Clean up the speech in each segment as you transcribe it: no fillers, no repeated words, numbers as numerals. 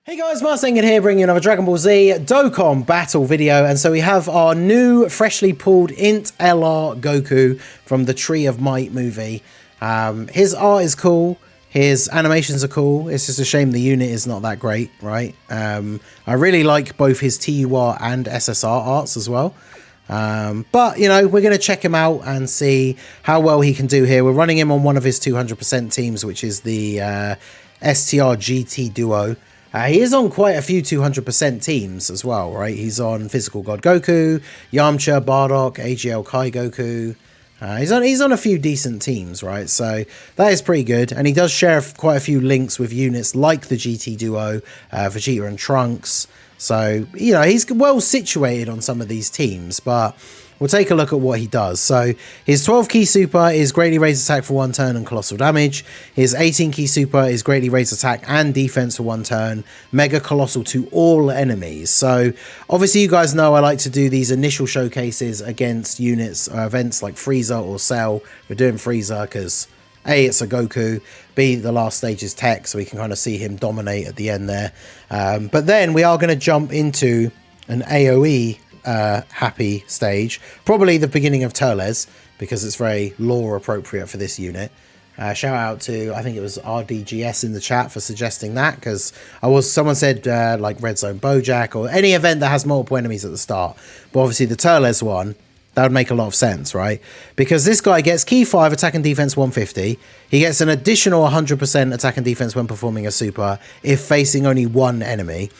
Hey guys, Marsinged here, bringing you another Dragon Ball Z Dokkan battle video. And so we have our new, freshly pulled INT LR Goku from the Tree of Might movie. His art is cool. His animations are cool. It's just a shame the unit is not that great, right? I really like both his TUR and SSR arts as well. But, you know, we're going to check him out and see how well he can do here. We're running him on one of his 200% teams, which is the STR GT Duo. He is on quite a few 200% teams as well, right? He's on Physical God Goku, Yamcha, Bardock, AGL Kai Goku. He's on a few decent teams, right? So that is pretty good. And he does share quite a few links with units like the GT Duo, Vegeta and Trunks. So, you know, he's well situated on some of these teams, but we'll take a look at what he does. So his 12 key super is greatly raised attack for 1 turn and colossal damage. His 18 key super is greatly raised attack and defense for 1 turn, mega colossal to all enemies. So obviously you guys know I like to do these initial showcases against units or events like Frieza or Cell. We're doing Frieza because A, it's a Goku, B, the last stage is tech, so we can kind of see him dominate at the end there. But then we are going to jump into an AoE happy stage, probably the beginning of Turles, because it's very lore appropriate for this unit. Shout out to, I think it was RDGS in the chat for suggesting that, because someone said like Red Zone Bojack or any event that has multiple enemies at the start, but obviously the Turles one, that would make a lot of sense, right? Because this guy gets key 5 attack and defense 150. He gets an additional 100% attack and defense when performing a super if facing only one enemy.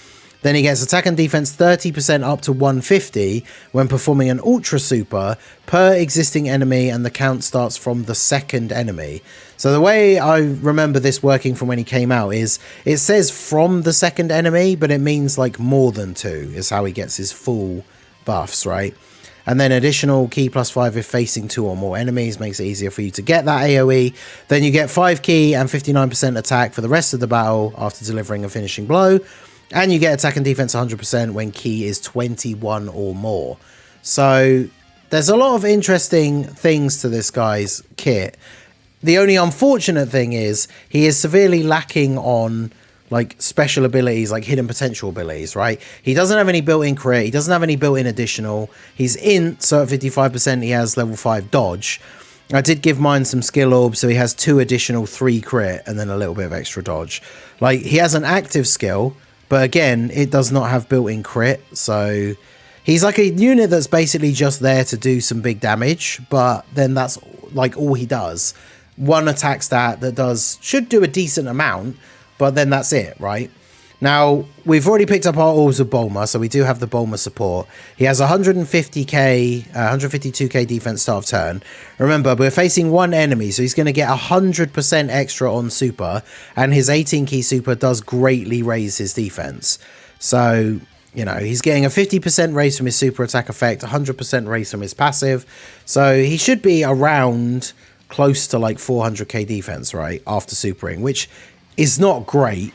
Then he gets attack and defense 30% up to 150 when performing an ultra super per existing enemy, and the count starts from the second enemy. So the way I remember this working from when he came out is it says from the second enemy, but it means like more than 2 is how he gets his full buffs, right? And then additional key +5 if facing 2 or more enemies, makes it easier for you to get that AoE. Then you get 5 key and 59% attack for the rest of the battle after delivering a finishing blow. And you get attack and defense 100% when key is 21 or more. So there's a lot of interesting things to this guy's kit. The only unfortunate thing is he is severely lacking on like special abilities, like hidden potential abilities, right? He doesn't have any built-in crit. He doesn't have any built-in additional. He's int, so at 55% he has level 5 dodge. I did give mine some skill orbs, so he has 2 additional 3 crit and then a little bit of extra dodge. Like, he has an active skill, but again, it does not have built-in crit, so he's like a unit that's basically just there to do some big damage, but then that's like all he does. One attack stat that should do a decent amount, but then that's it, right? Now, we've already picked up our orbs of Bulma, so we do have the Bulma support. He has 152k defense start of turn. Remember, we're facing one enemy, so he's going to get 100% extra on super, and his 18 key super does greatly raise his defense. So, you know, he's getting a 50% raise from his super attack effect, 100% raise from his passive. So he should be around close to like 400k defense, right, after supering, which is not great.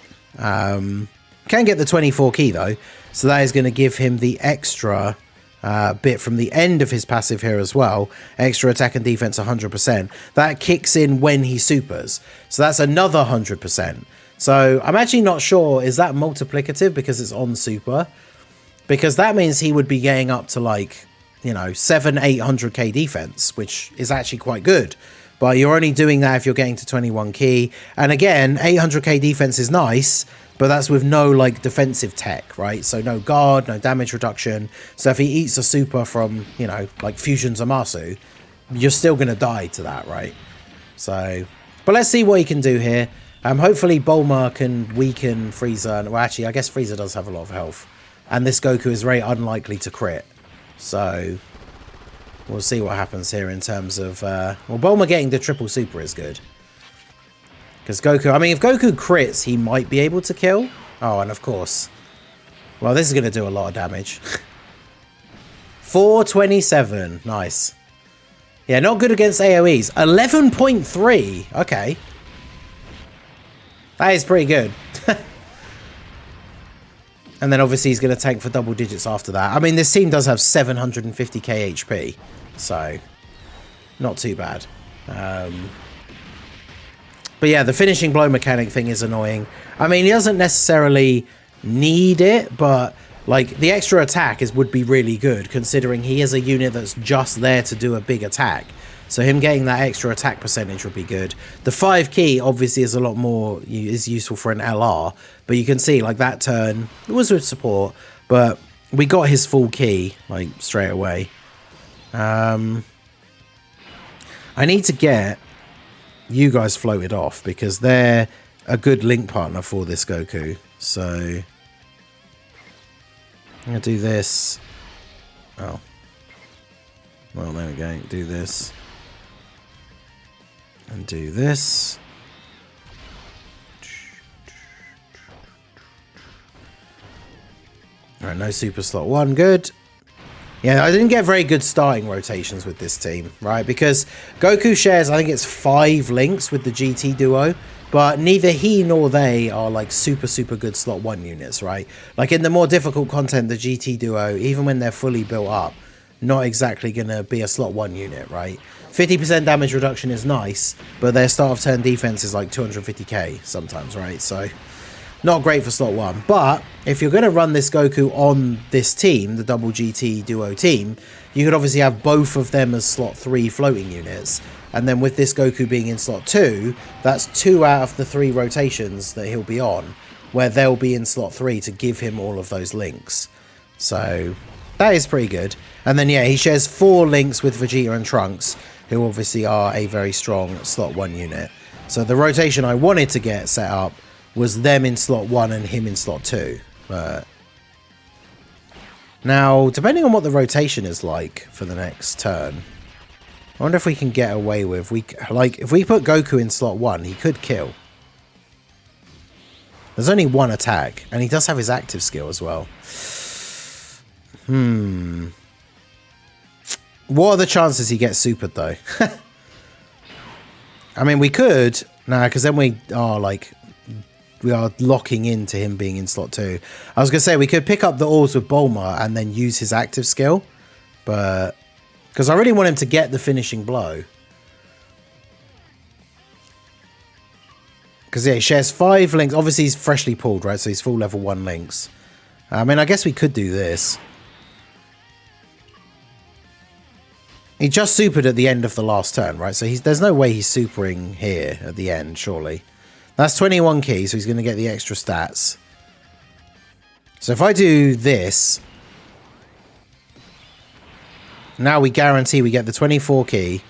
Can get the 24 key though, so that is going to give him the extra bit from the end of his passive here as well. Extra attack and defense 100%. That kicks in when he supers, so that's another 100%. So I'm actually not sure, is that multiplicative because it's on super? Because that means he would be getting up to like, you know, 800k defense, which is actually quite good. But you're only doing that if you're getting to 21 key. And again, 800k defense is nice, but that's with no like defensive tech, right? So no guard, no damage reduction. So if he eats a super from, you know, like Fusion Zamasu, you're still going to die to that, right? So, but let's see what he can do here. Hopefully Bulma can weaken Frieza. Well, actually, I guess Frieza does have a lot of health. And this Goku is very unlikely to crit. So we'll see what happens here in terms of... well, Bulma getting the triple super is good. Because Goku... I mean, if Goku crits, he might be able to kill. Oh, and of course... Well, this is going to do a lot of damage. 427. Nice. Yeah, not good against AoEs. 11.3. Okay. That is pretty good. And then obviously he's going to tank for double digits after that. I mean, this team does have 750k HP. So, not too bad. But yeah, the finishing blow mechanic thing is annoying. I mean, he doesn't necessarily need it, but like the extra attack would be really good considering he is a unit that's just there to do a big attack. So him getting that extra attack percentage would be good. The 5 key obviously is a lot more, is useful for an LR, but you can see like that turn, it was with support, but we got his full key like straight away. I need to get you guys floated off because they're a good link partner for this Goku. So I'm gonna do this. Oh, well, there we go. Do this and do this. All right, no super slot 1, good. Yeah, I didn't get very good starting rotations with this team, right? Because Goku shares, I think it's 5 links with the GT duo, but neither he nor they are like super good slot 1 units, right? Like in the more difficult content, the GT duo, even when they're fully built up, not exactly going to be a slot 1 unit, right? 50% damage reduction is nice, but their start of turn defense is like 250k sometimes, right? So not great for slot 1, but if you're going to run this Goku on this team, the double GT duo team, you could obviously have both of them as slot 3 floating units, and then with this Goku being in slot 2, that's 2 out of the 3 rotations that he'll be on, where they'll be in slot 3 to give him all of those links. So that is pretty good. And then yeah, he shares 4 links with Vegeta and Trunks, who obviously are a very strong slot 1 unit. So the rotation I wanted to get set up was them in slot 1 and him in slot 2. But now, depending on what the rotation is like for the next turn, I wonder if we can get away with, if we put Goku in slot 1, he could kill. There's only 1 attack, and he does have his active skill as well. What are the chances he gets supered, though? I mean, we could, because then we are locking into him being in slot 2. I was going to say, we could pick up the orbs with Bulma and then use his active skill, but because I really want him to get the finishing blow. Because yeah, he shares 5 links. Obviously, he's freshly pulled, right? So he's full level 1 links. I mean, I guess we could do this. He just supered at the end of the last turn, right? So there's no way he's supering here at the end, surely. That's 21 keys, so he's going to get the extra stats. So if I do this, now we guarantee we get the 24 key.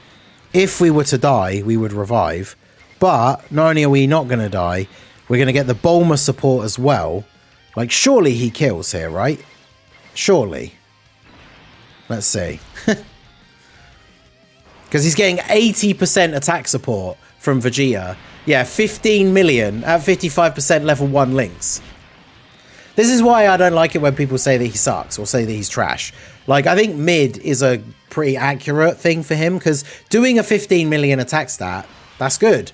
If we were to die, we would revive. But not only are we not going to die, we're going to get the Bulma support as well. Like, surely he kills here, right? Surely. Let's see. Because he's getting 80% attack support from Vegeta. Yeah, 15 million at 55% level 1 links. This is why I don't like it when people say that he sucks or say that he's trash. Like, I think mid is a pretty accurate thing for him, because doing a 15 million attack stat, that's good.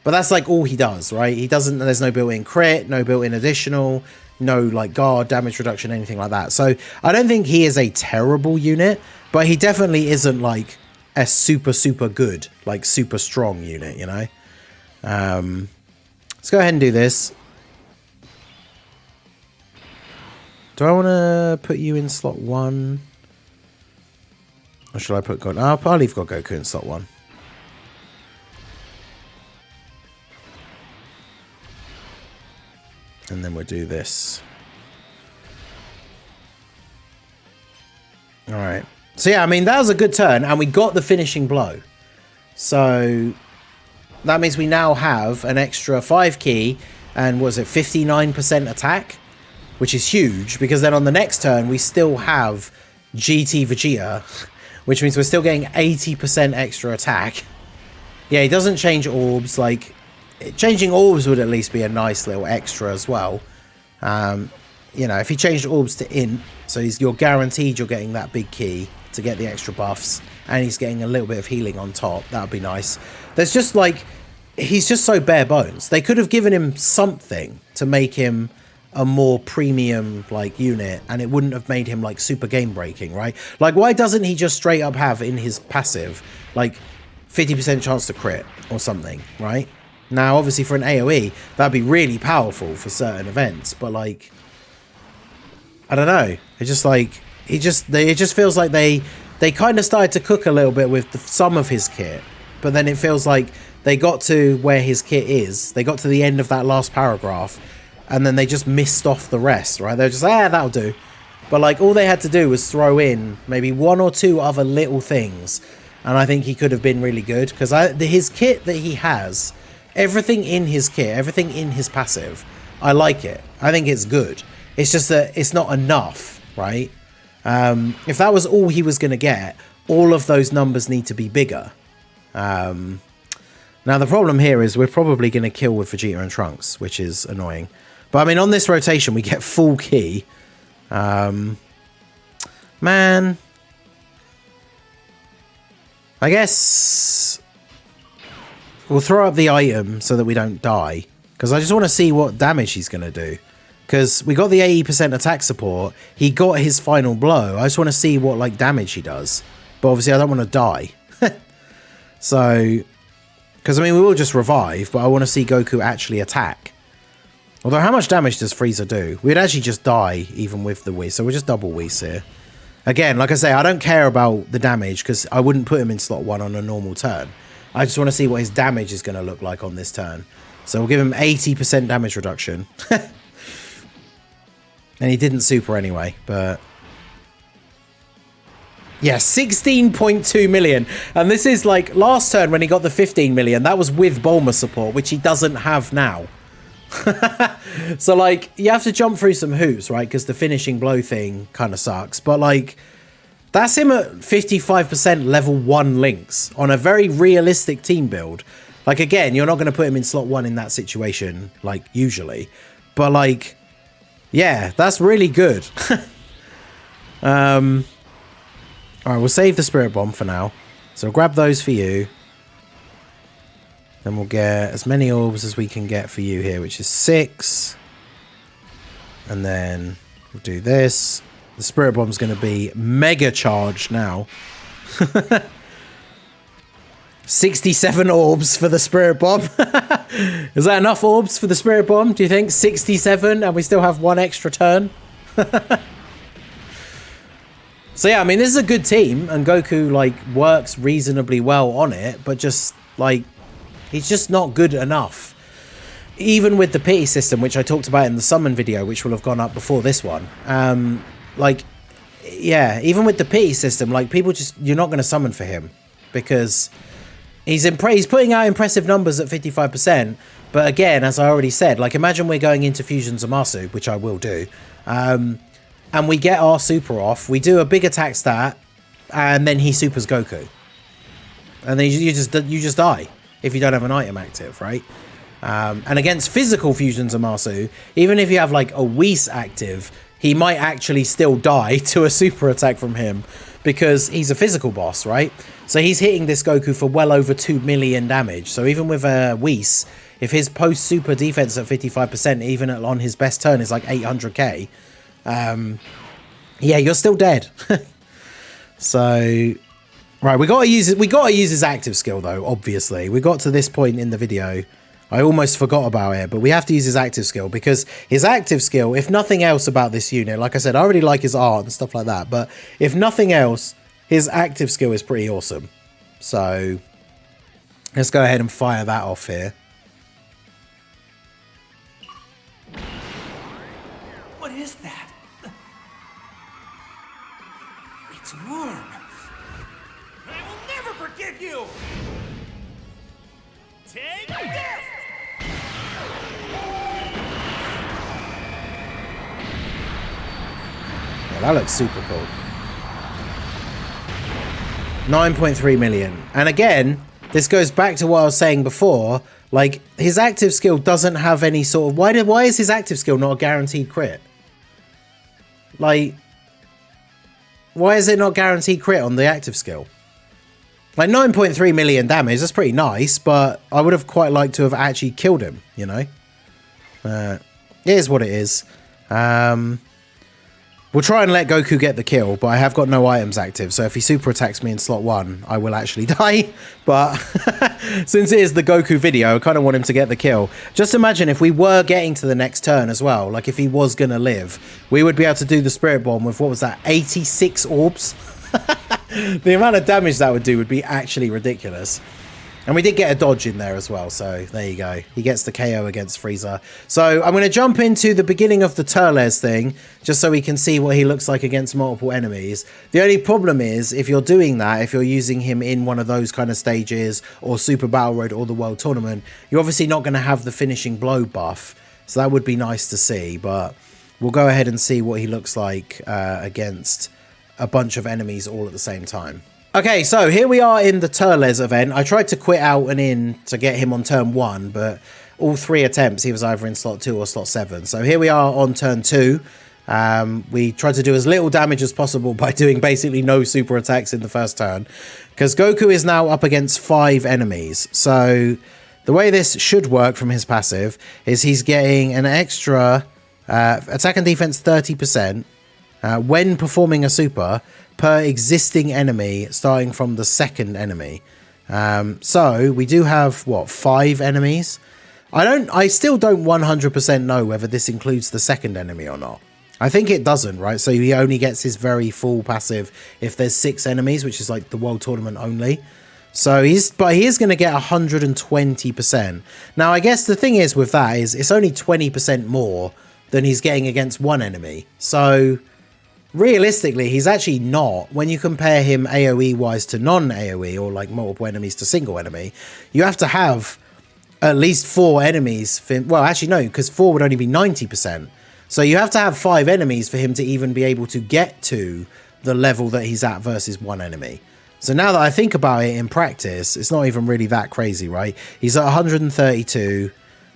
But that's like all he does, right? He doesn't, there's no built-in crit, no built-in additional, no like guard, damage reduction, anything like that. So I don't think he is a terrible unit, but he definitely isn't like a super good, like super strong unit, you know? Let's go ahead and do this. Do I want to put you in slot 1? Or should I put God? Oh, I'll leave Goku in slot 1. And then we'll do this. Alright. So yeah, I mean, that was a good turn, and we got the finishing blow. So that means we now have an extra 5 key, and was it 59% attack? Which is huge, because then on the next turn, we still have GT Vegeta, which means we're still getting 80% extra attack. Yeah, he doesn't change orbs. Like, changing orbs would at least be a nice little extra as well. You know, if he changed orbs to INT, so you're guaranteed you're getting that big key to get the extra buffs, and he's getting a little bit of healing on top, that would be nice. There's just like, he's just so bare bones. They could have given him something to make him a more premium like unit, and it wouldn't have made him like super game breaking, right? Like, why doesn't he just straight up have in his passive like 50% chance to crit or something, right? Now obviously for an AoE that'd be really powerful for certain events, but like, I don't know. It's just like it just feels like they kind of started to cook a little bit with some of his kit, but then it feels like they got to where his kit is. They got to the end of that last paragraph, and then they just missed off the rest. Right? They're just that'll do. But like all they had to do was throw in maybe one or two other little things, and I think he could have been really good because his kit that he has, everything in his kit, everything in his passive, I like it. I think it's good. It's just that it's not enough, right? If that was all he was going to get, all of those numbers need to be bigger. Now the problem here is we're probably going to kill with Vegeta and Trunks, which is annoying. But I mean, on this rotation, we get full key. Man, I guess we'll throw up the item so that we don't die, because I just want to see what damage he's going to do. Because we got the 80% attack support, he got his final blow. I just want to see what like damage he does, but obviously I don't want to die. So, because I mean we will just revive, but I want to see Goku actually attack. Although how much damage does Frieza do? We'd actually just die even with the Whis, so we'll just double Whis here. Again, like I say, I don't care about the damage because I wouldn't put him in slot 1 on a normal turn. I just want to see what his damage is going to look like on this turn. So we'll give him 80% damage reduction. And he didn't super anyway, but... yeah, 16.2 million. And this is like last turn when he got the 15 million, that was with Bulma support, which he doesn't have now. So like you have to jump through some hoops, right? Because the finishing blow thing kind of sucks. But like that's him at 55% level 1 links on a very realistic team build. Like again, you're not going to put him in slot 1 in that situation, like usually. But like, yeah, that's really good. All right, we'll save the Spirit Bomb for now. So grab those for you. Then we'll get as many orbs as we can get for you here, which is 6. And then we'll do this. The Spirit Bomb's going to be mega charged now. 67 orbs for the Spirit Bomb. Is that enough orbs for the Spirit Bomb, do you think? 67 and we still have 1 extra turn? So yeah, I mean, this is a good team, and Goku, like, works reasonably well on it, but just, like, he's just not good enough. Even with the pity system, which I talked about in the summon video, which will have gone up before this one. Like, yeah, even with the pity system, like, people just, you're not going to summon for him, because he's putting out impressive numbers at 55%, but again, as I already said, like, imagine we're going into Fusion Zamasu, which I will do, and we get our super off, we do a big attack stat, and then he supers Goku. And then you just die if you don't have an item active, right? And against physical Fusion Zamasu, even if you have like a Whis active, he might actually still die to a super attack from him because he's a physical boss, right? So he's hitting this Goku for well over 2 million damage. So even with a Whis, if his post-super defense at 55%, even on his best turn, is like 800k, yeah, you're still dead. So, right, we gotta use his active skill though. Obviously, we got to this point in the video. I almost forgot about it, but we have to use his active skill because his active skill, if nothing else about this unit, like I said, I already like his art and stuff like that, but if nothing else, his active skill is pretty awesome. So, let's go ahead and fire that off here. What is that? It's warm. I will never forgive you! Take this! Yeah, that looks super cool. 9.3 million. And again, this goes back to what I was saying before. Like, his active skill doesn't have any sort of... Why is his active skill not a guaranteed crit? Like, why is it not guaranteed crit on the active skill? Like, 9.3 million damage, that's pretty nice, but I would have quite liked to have actually killed him, you know? It is what it is. We'll We'll try and let Goku get the kill, but I have got no items active, so if he super attacks me in slot 1, I will actually die. But since it is the Goku video, I kind of want him to get the kill. Just imagine if we were getting to the next turn as well, like if he was going to live, we would be able to do the Spirit Bomb with, what was that, 86 orbs? The amount of damage that would do would be actually ridiculous. And we did get a dodge in there as well, so there you go. He gets the KO against Frieza. So I'm going to jump into the beginning of the Turles thing, just so we can see what he looks like against multiple enemies. The only problem is, if you're doing that, if you're using him in one of those kind of stages, or Super Battle Road, or the World Tournament, you're obviously not going to have the finishing blow buff. So that would be nice to see, but we'll go ahead and see what he looks like against a bunch of enemies all at the same time. Okay, so here we are in the Turles event. I tried to quit out and in to get him on turn 1, but all 3 attempts he was either in slot 2 or slot 7. So here we are on turn 2. We tried to do as little damage as possible by doing basically no super attacks in the first turn, because Goku is now up against 5 enemies. So the way this should work from his passive is he's getting an extra attack and defense 30% when performing a super per existing enemy starting from the second enemy. So we do have, what, 5 enemies? I still don't 100% know whether this includes the second enemy or not. I think it doesn't, right? So he only gets his very full passive if there's 6 enemies, which is like the World Tournament only. So he is going to get 120%. Now, I guess the thing is with that is it's only 20% more than he's getting against 1 enemy. So realistically, he's actually not, when you compare him AoE wise to non-AoE, or like multiple enemies to single enemy, you have to have at least 4 enemies. Well, actually no, because 4 would only be 90%. So you have to have 5 enemies for him to even be able to get to the level that he's at versus 1 enemy. So now that I think about it in practice, it's not even really that crazy, right? He's at 132.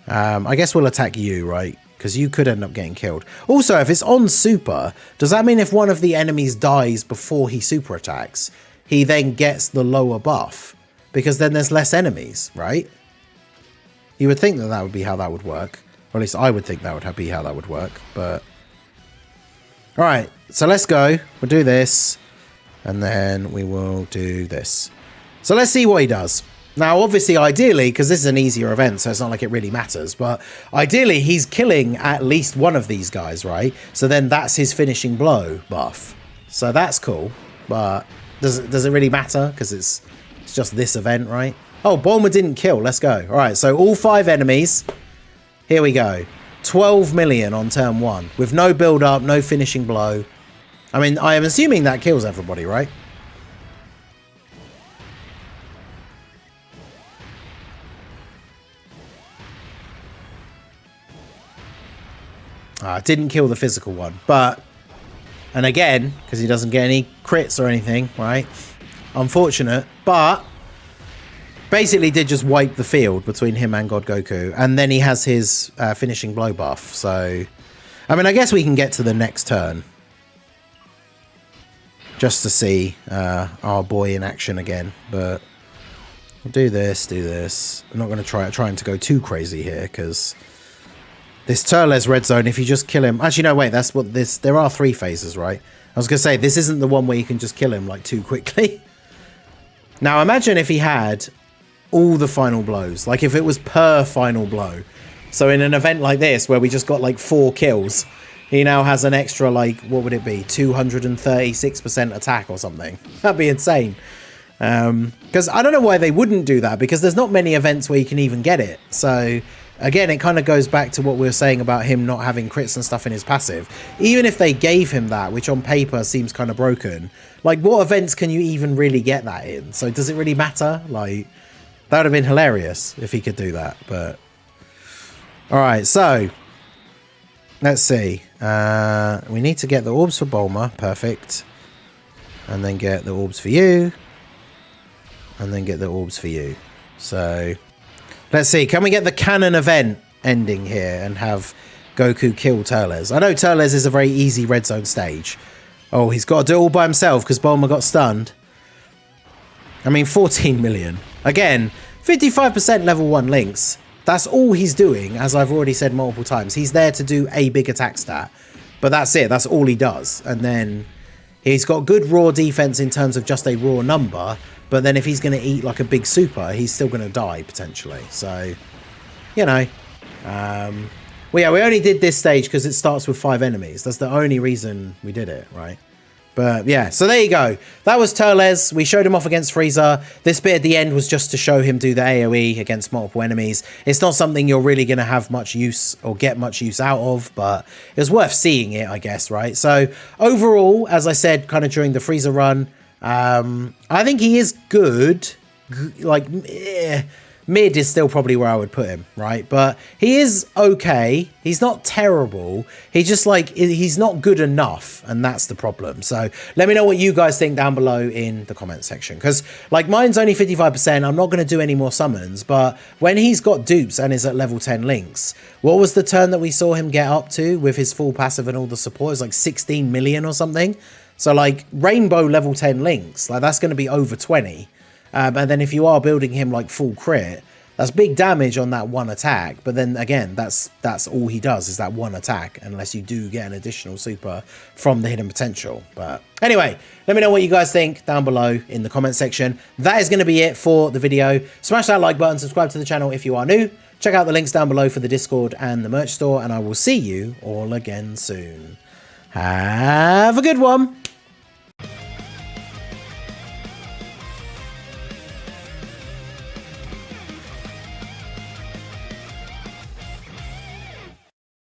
I guess we'll attack you, right? Because you could end up getting killed. Also, if it's on super, does that mean if one of the enemies dies before he super attacks, he then gets the lower buff? Because then there's less enemies, right? You would think that that would be how that would work. Or at least I would think that would be how that would work. But alright, so let's go. We'll do this. And then we will do this. So let's see what he does. Now, obviously, ideally, because this is an easier event, so it's not like it really matters, but ideally, he's killing at least one of these guys, right? So then that's his finishing blow buff. So that's cool, but does it really matter? Because it's just this event, right? Oh, Bulma didn't kill. Let's go. All right, so all 5 enemies. Here we go. 12 million on turn 1 with no build-up, no finishing blow. I mean, I am assuming that kills everybody, right? Didn't kill the physical one, but, and again, because he doesn't get any crits or anything, right? Unfortunate, but basically did just wipe the field between him and God Goku, and then he has his finishing blow buff. So, I mean, I guess we can get to the next turn just to see our boy in action again, but we'll do this. I'm not going to trying to go too crazy here, because this Turles red zone, if you just kill him... Actually, no, wait, that's what this... There are 3 phases, right? I was going to say, this isn't the one where you can just kill him, like, too quickly. Now, imagine if he had all the final blows. Like, if it was per final blow. So in an event like this, where we just got, like, 4 kills, he now has an extra, like, what would it be? 236% attack or something. That'd be insane. Because I don't know why they wouldn't do that, because there's not many events where you can even get it. So... Again, it kind of goes back to what we were saying about him not having crits and stuff in his passive. Even if they gave him that, which on paper seems kind of broken, like, what events can you even really get that in? So does it really matter? Like, that would have been hilarious if he could do that, but... Alright, so... Let's see. We need to get the orbs for Bulma. Perfect. And then get the orbs for you. And then get the orbs for you. So... Let's see, can we get the canon event ending here and have Goku kill Turles? I know Turles is a very easy red zone stage. Oh, he's got to do it all by himself because Bulma got stunned. I mean, 14 million. Again, 55% level 1 links. That's all he's doing, as I've already said multiple times. He's there to do a big attack stat. But that's it. That's all he does. And then he's got good raw defense in terms of just a raw number. But then if he's going to eat like a big super, he's still going to die potentially. So, you know. Well, yeah, we only did this stage because it starts with 5 enemies. That's the only reason we did it, right? But yeah, so there you go. That was Turles. We showed him off against Frieza. This bit at the end was just to show him do the AoE against multiple enemies. It's not something you're really going to have much use or get much use out of, but it was worth seeing it, I guess, right? So overall, as I said, kind of during the Frieza run, I think he is good. Like, mid is still probably where I would put him, right? But he is okay. He's not terrible. He's just like, he's not good enough, and that's the problem. So let me know what you guys think down below in the comment section, because like mine's only 55%. I'm not going to do any more summons, but when he's got dupes and is at level 10 links, what was the turn that we saw him get up to with his full passive and all the support? It was like 16 million or something. So like rainbow level 10 links, like that's going to be over 20. And then if you are building him like full crit, that's big damage on that one attack. But then again, that's all he does is that one attack, unless you do get an additional super from the hidden potential. But anyway, let me know what you guys think down below in the comment section. That is going to be it for the video. Smash that like button, subscribe to the channel if you are new. Check out the links down below for the Discord and the merch store, and I will see you all again soon. Have a good one.